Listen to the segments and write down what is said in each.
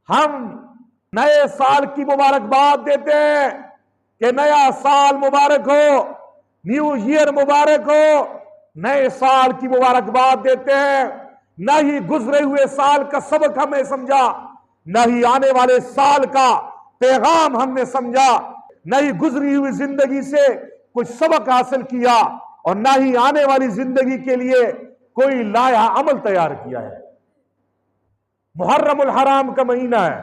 हम नए साल की मुबारकबाद देते हैं कि नया साल मुबारक हो, न्यू ईयर मुबारक हो। नए साल की मुबारकबाद देते हैं। न ही गुजरे हुए साल का सबक हमने समझा, न ही आने वाले साल का पैगाम हमने समझा, न ही गुजरी हुई जिंदगी से कुछ सबक हासिल किया, और न ही आने वाली जिंदगी के लिए कोई लाया अमल तैयार किया है। मुहर्रमुल हराम का महीना है,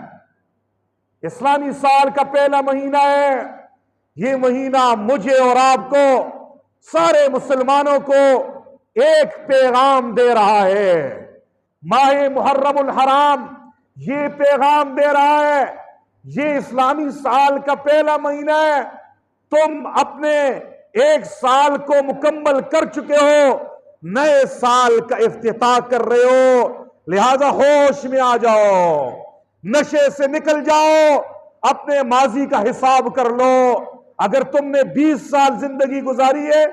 इस्लामी साल का पहला महीना है। ये महीना मुझे और आपको, सारे मुसलमानों को एक पैगाम दे रहा है। माह मुहर्रमुल हराम ये पैगाम दे रहा है, ये इस्लामी साल का पहला महीना है। तुम अपने एक साल को मुकम्मल कर चुके हो, नए साल का इफ्तिताह कर रहे हो, लिहाजा होश में आ जाओ, नशे से निकल जाओ, अपने माजी का हिसाब कर लो। अगर तुमने 20 साल जिंदगी गुजारी है,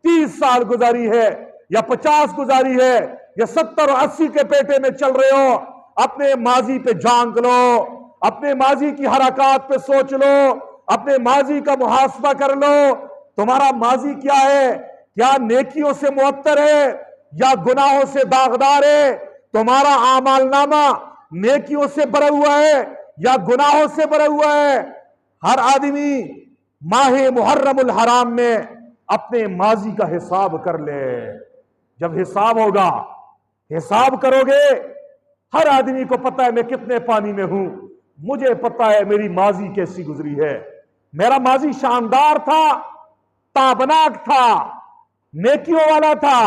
30 साल गुजारी है, या 50 गुजारी है, या 70 और 80 के पेटे में चल रहे हो, अपने माजी पे झांक लो, अपने माजी की हरकत पे सोच लो, अपने माजी का मुहासबा कर लो। तुम्हारा माजी क्या है? क्या नेकियों से मुअत्तर है या गुनाहों से दागदार है? तुम्हारा आमालनामा नेकियों से भरा हुआ है या गुनाहों से भरा हुआ है? हर आदमी माह मुहर्रमुल हराम में अपने माजी का हिसाब कर ले। जब हिसाब होगा, हिसाब करोगे, हर आदमी को पता है मैं कितने पानी में हूं, मुझे पता है मेरी माजी कैसी गुजरी है। मेरा माजी शानदार था, ताबनाक था, नेकियों वाला था,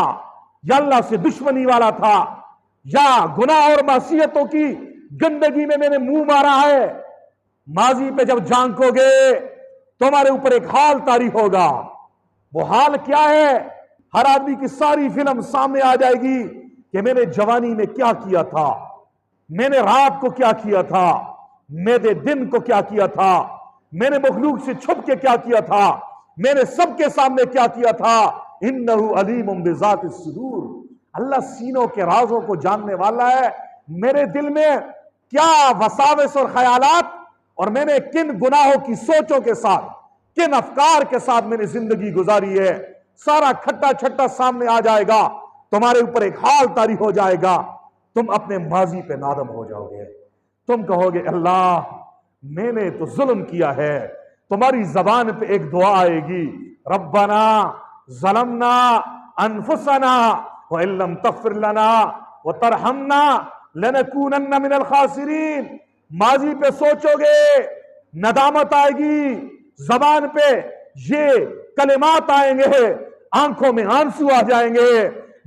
या अल्लाह से दुश्मनी वाला था, या गुनाह और मासियतों की गंदगी में मैंने मुंह मारा है। माजी पे जब झांकोगे, तुम्हारे ऊपर एक हाल तारी होगा। वो हाल क्या है? हर आदमी की सारी फिल्म सामने आ जाएगी कि मैंने जवानी में क्या किया था, मैंने रात को क्या किया था, मैंने दिन को क्या किया था, मैंने मखलूक से छुप के क्या किया था, मैंने सबके सामने क्या किया था। इन्नहु अलीमुम बिज़ातिस सुदूर, अल्लाह सीनों के राजों को जानने वाला है। मेरे दिल में क्या वसाविस और ख्यालात, और मैंने किन गुनाहों की सोचों के साथ, किन अफकार के साथ मैंने जिंदगी गुजारी है, सारा खट्टा छट्टा सामने आ जाएगा। तुम्हारे ऊपर एक हाल तारी हो जाएगा। तुम अपने माजी पे नादम हो जाओगे। तुम कहोगे अल्लाह मैंने तो जुल्म किया है। तुम्हारी जबान पे एक दुआ आएगी, रब्बना ज़लमना अनफुसना व इल्लम तग़फिर लना व तरहमना लनकूनन्ना मिनल खासिरीन। माजी पे सोचोगे, नदामत आएगी, जबान पे ये कलिमात आएंगे, आंखों में आंसू आ जाएंगे,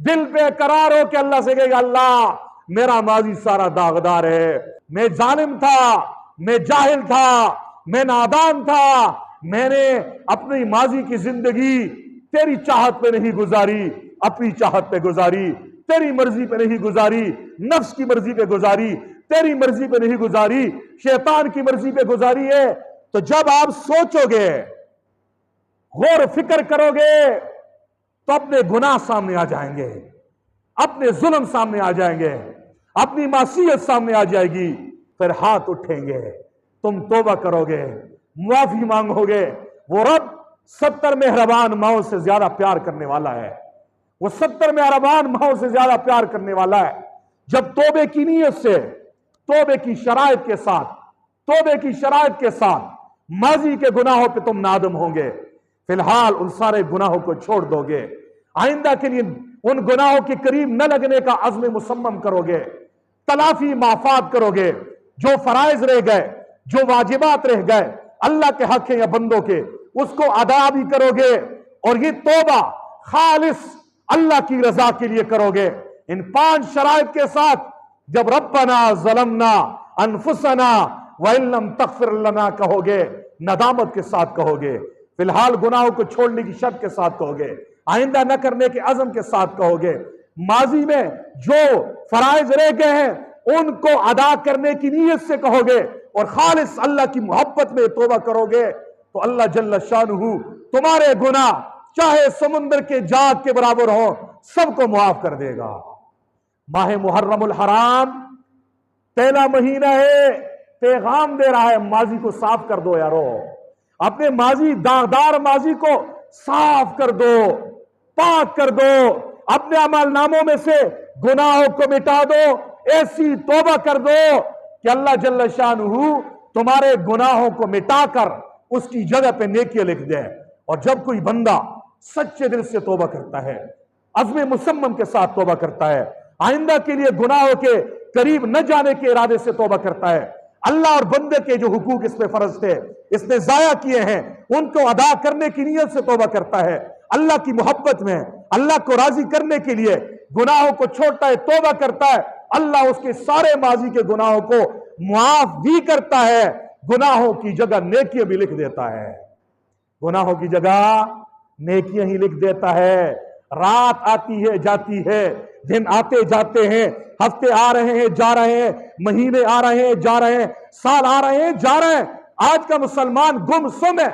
दिल पे करार हो के अल्लाह से कहेगा अल्लाह मेरा माजी सारा दागदार है, मैं जालिम था, मैं जाहिल था, मैं नादान था, मैंने अपनी माजी की जिंदगी तेरी चाहत पे नहीं गुजारी, अपनी चाहत पे गुजारी, तेरी मर्जी पे नहीं गुजारी, नफ्स की मर्जी पे गुजारी, तेरी मर्जी पे नहीं गुजारी, शैतान की मर्जी पे गुजारी है। तो जब आप सोचोगे, गौर फिक्र करोगे, तो अपने गुनाह सामने आ जाएंगे, अपने जुल्म सामने आ जाएंगे, अपनी मासियत सामने आ जाएगी। फिर हाथ उठेंगे, तुम तौबा करोगे, मुआफी मांगोगे। वो रब 70 मेहरबान माओ से ज्यादा प्यार करने वाला है। वो 70 मेहरबान माओ से ज्यादा प्यार करने वाला है। जब तौबे की नीयत से, तौबे की शराइत के साथ, तौबे की शराइत के साथ माजी के गुनाहों पे तुम नादम होंगे, फिलहाल उन सारे गुनाहों को छोड़ दोगे, आइंदा के लिए उन गुनाहों के करीब न लगने का अज़्म मुसम्मम करोगे, तलाफी माफात करोगे, जो फराइज रह गए, जो वाजिबात रह गए अल्लाह के हक है या बंदों के, उसको अदा भी करोगे। और ये तौबा खालिस अल्लाह की रजा के लिए करोगे। इन 5 शराइत के साथ जब रब्बना ज़लमना अनफुसना व इल्लम तग़फिर लना कहोगे, नदामत के साथ कहोगे, फिलहाल गुनाहों को छोड़ने की शर्त के साथ कहोगे, आइंदा न करने के अज़म के साथ कहोगे, माजी में जो फराइज रह गए हैं उनको अदा करने की नीयत से कहोगे, और खालिस अल्लाह की मोहब्बत में तौबा करोगे, तो अल्लाह जल्ल शानुहु तुम्हारे गुनाह चाहे समुद्र के जाग के बराबर हो, सबको मुआफ कर देगा। माह मुहर्रमुल हराम पहला महीना है, पैगाम दे रहा है, माजी को साफ कर दो यारो, अपने माजी दागदार माजी को साफ कर दो, पाक कर दो, अपने अमल नामों में से गुनाहों को मिटा दो, ऐसी तौबा कर दो कि अल्लाह जल्ल शानुहु तुम्हारे गुनाहों को मिटाकर उसकी जगह पे नेकियां लिख दे। और जब कोई बंदा सच्चे दिल से तौबा करता है, अज़्म मुसम्मम के साथ तौबा करता है, आइंदा के लिए गुनाहों के करीब न जाने के इरादे से तौबा करता है, अल्लाह और बंदे के जो हुकूक इस पे फर्ज थे, इसने जाया किए हैं, उनको अदा करने की नीयत से तौबा करता है, अल्लाह की मोहब्बत में अल्लाह को राजी करने के लिए गुनाहों को छोड़ता है, तौबा करता है, अल्लाह उसके सारे माजी के गुनाहों को मुआफ भी करता है, गुनाहों की जगह नेकियां भी लिख देता है, गुनाहों की जगह नेकियां ही लिख देता है। रात आती है जाती है, दिन आते जाते हैं, हफ्ते आ रहे हैं जा रहे हैं, महीने आ रहे हैं जा रहे हैं, साल आ रहे हैं जा रहे हैं। आज का मुसलमान गुमसुम है,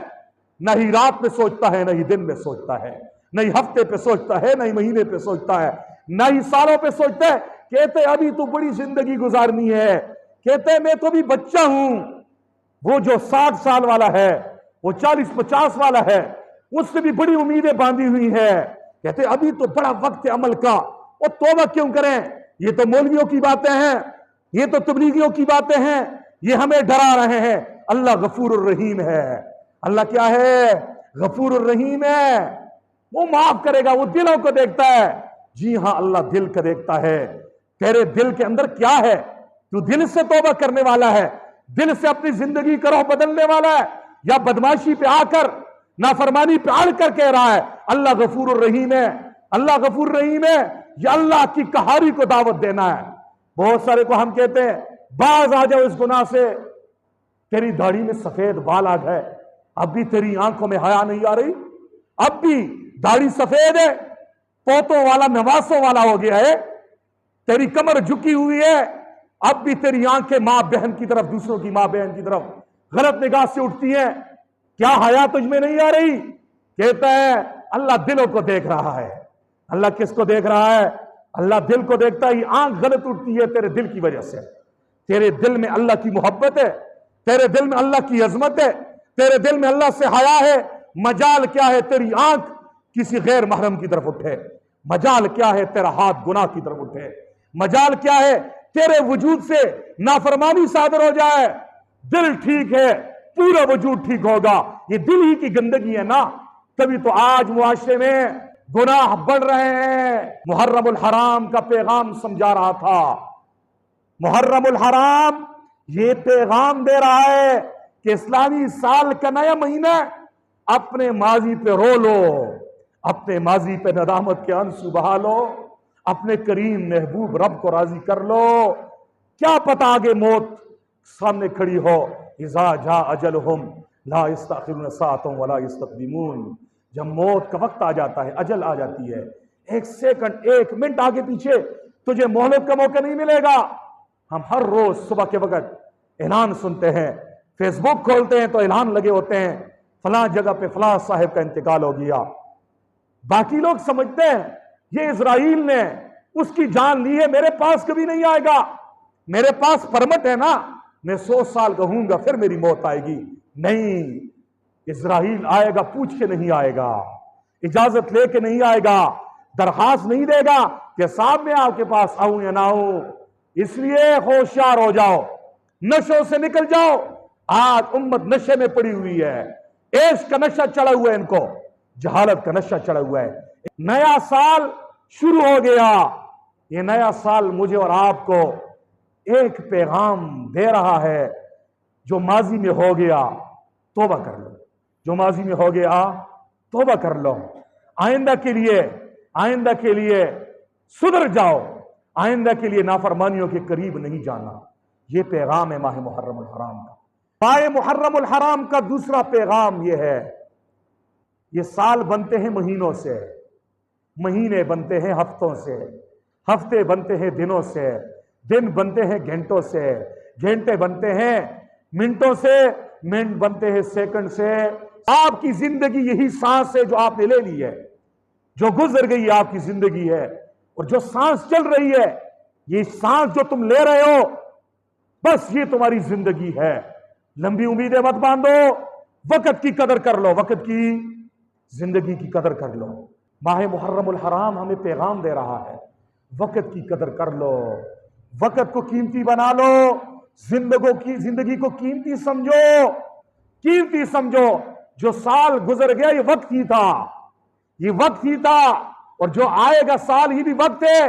न ही रात में सोचता है, न ही दिन में सोचता है, न ही हफ्ते पे सोचता है, न ही महीने पे सोचता है, न ही सालों पे सोचता है। कहते अभी तो बड़ी जिंदगी गुजारनी है, कहते मैं तो भी बच्चा हूं। वो जो 60 साल वाला है, वो 40-50 वाला है, उससे भी बड़ी उम्मीदें बांधी हुई है। कहते अभी तो बड़ा वक्त है अमल का, और तौबा क्यों करें, ये तो मौलवियों की बातें हैं, ये तो तबलीगियों की बातें हैं, ये हमें डरा रहे हैं। अल्लाह गफूर रहीम है। अल्लाह क्या है? गफूर रहीम है, वो माफ करेगा, वो दिलों को देखता है। जी हां, अल्लाह दिल को देखता है। तेरे दिल के अंदर क्या है? तू दिल से तौबा करने वाला है, दिल से अपनी जिंदगी का रुख बदलने वाला है, या बदमाशी पे आकर नाफरमानी पे आड़ कर कह रहा है अल्लाह गफूर रहीम है, अल्लाह गफूर रहीम है। या अल्लाह की कहारी को दावत देना है। बहुत सारे को हम कहते हैं बाज आ जाओ इस गुनाह से। तेरी दाढ़ी में सफेद बाल आ गए, अब भी तेरी आंखों में हया नहीं आ रही, अब भी दाढ़ी सफेद है, पोतों वाला नवासों वाला हो गया है, तेरी कमर झुकी हुई है, अब भी तेरी आंखें मां बहन की तरफ, दूसरों की मां बहन की तरफ गलत निगाह से उठती हैं, क्या हया तुझमें नहीं आ रही? कहता है अल्लाह दिलों को देख रहा है। अल्लाह किसको देख रहा है? अल्लाह दिल को देखता है। आंख गलत उठती है तेरे दिल की वजह से। तेरे दिल में अल्लाह की मोहब्बत है, तेरे दिल में अल्लाह की अजमत है, तेरे दिल में अल्लाह से हया है। मजाल क्या है तेरी आंख किसी गैर महरम की तरफ उठे, मजाल क्या है तेरा हाथ गुनाह की तरफ उठे, मजाल क्या है तेरे वजूद से नाफरमानी सादर हो जाए। दिल ठीक है, पूरा वजूद ठीक होगा। ये दिल ही की गंदगी है ना, तभी तो आज मुआशरे में गुनाह बढ़ रहे हैं। मुहर्रमुल हराम का पैगाम समझा रहा था। मुहर्रमुल हराम ये पैगाम दे रहा है कि इस्लामी साल का नया महीना, अपने माजी पे रो लो, अपने माजी पे नदामत के आंसू बहा लो, अपने करीम महबूब रब को राजी कर लो। क्या पता आगे मौत सामने खड़ी हो। इज़ा जा अजलहुम ला यस्तखिरुन साअतन वला यस्तक़दिमून। जब मौत का वक्त आ जाता है, अजल आ जाती है, एक सेकंड, एक मिनट आगे पीछे तुझे मोहलत का मौका नहीं मिलेगा। हम हर रोज सुबह के वक्त ऐलान सुनते हैं, फेसबुक खोलते हैं तो ऐलान लगे होते हैं फलां जगह पे फलां साहिब का इंतकाल हो गया। बाकी लोग समझते हैं ये इजराइल ने उसकी जान ली है, मेरे पास कभी नहीं आएगा, मेरे पास परमिट है ना, मैं 100 साल कहूंगा फिर मेरी मौत आएगी। नहीं, इजराइल आएगा, पूछ के नहीं आएगा, इजाजत लेके नहीं आएगा, दरखास्त नहीं देगा कि साहब मैं आपके पास आऊं या ना आऊं। इसलिए होशियार हो जाओ, नशों से निकल जाओ। आज उम्मत नशे में पड़ी हुई है, ऐश का नशा चढ़ा हुआ है, इनको जहालत का नशा चढ़ा हुआ है। नया साल शुरू हो गया, ये नया साल मुझे और आपको एक पैगाम दे रहा है, जो माजी में हो गया तौबा कर लो, जो माजी में हो गया तौबा कर लो, आइंदा के लिए सुधर जाओ, आइंदा के लिए नाफरमानियों के करीब नहीं जाना। यह पैगाम है माह मुहर्रमुल हराम का। माह मुहर्रमुल हराम का दूसरा पैगाम यह है, ये साल बनते हैं महीनों से, महीने बनते हैं हफ्तों से, हफ्ते बनते हैं दिनों से, दिन बनते हैं घंटों से, घंटे बनते हैं मिनटों से, मिनट बनते हैं सेकंड से। आपकी जिंदगी यही सांस है जो आपने ले ली है, जो गुजर गई आपकी जिंदगी है, और जो सांस चल रही है, ये सांस जो तुम ले रहे हो, बस ये तुम्हारी जिंदगी है। लंबी उम्मीदें मत बांधो, वक्त की कदर कर लो, वक्त की जिंदगी की कदर कर लो। माह मुहर्रमुल हराम हमें पैगाम दे रहा है, वक्त की कदर कर लो, वक्त को कीमती बना लो, जिंदगी को कीमती समझो, कीमती समझो। जो साल गुजर गया ये वक्त ही था, ये वक्त ही था, और जो आएगा साल ही भी वक्त है,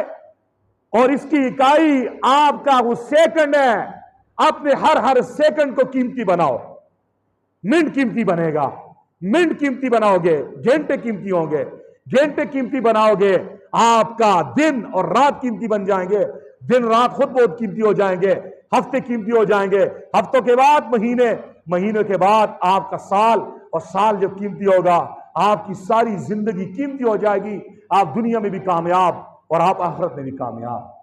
और इसकी इकाई आपका वो सेकंड है। अपने हर सेकंड को कीमती बनाओ। मिनट कीमती बनेगा, मिनट कीमती बनाओगे, घंटे कीमती होंगे, घंटे कीमती बनाओगे, आपका दिन और रात कीमती बन जाएंगे, दिन रात खुद बहुत कीमती हो जाएंगे, हफ्ते कीमती हो जाएंगे, हफ्तों के बाद महीने, महीनों के बाद आपका साल, और साल जब कीमती होगा आपकी सारी जिंदगी कीमती हो जाएगी। आप दुनिया में भी कामयाब और आप आखिरत में भी कामयाब।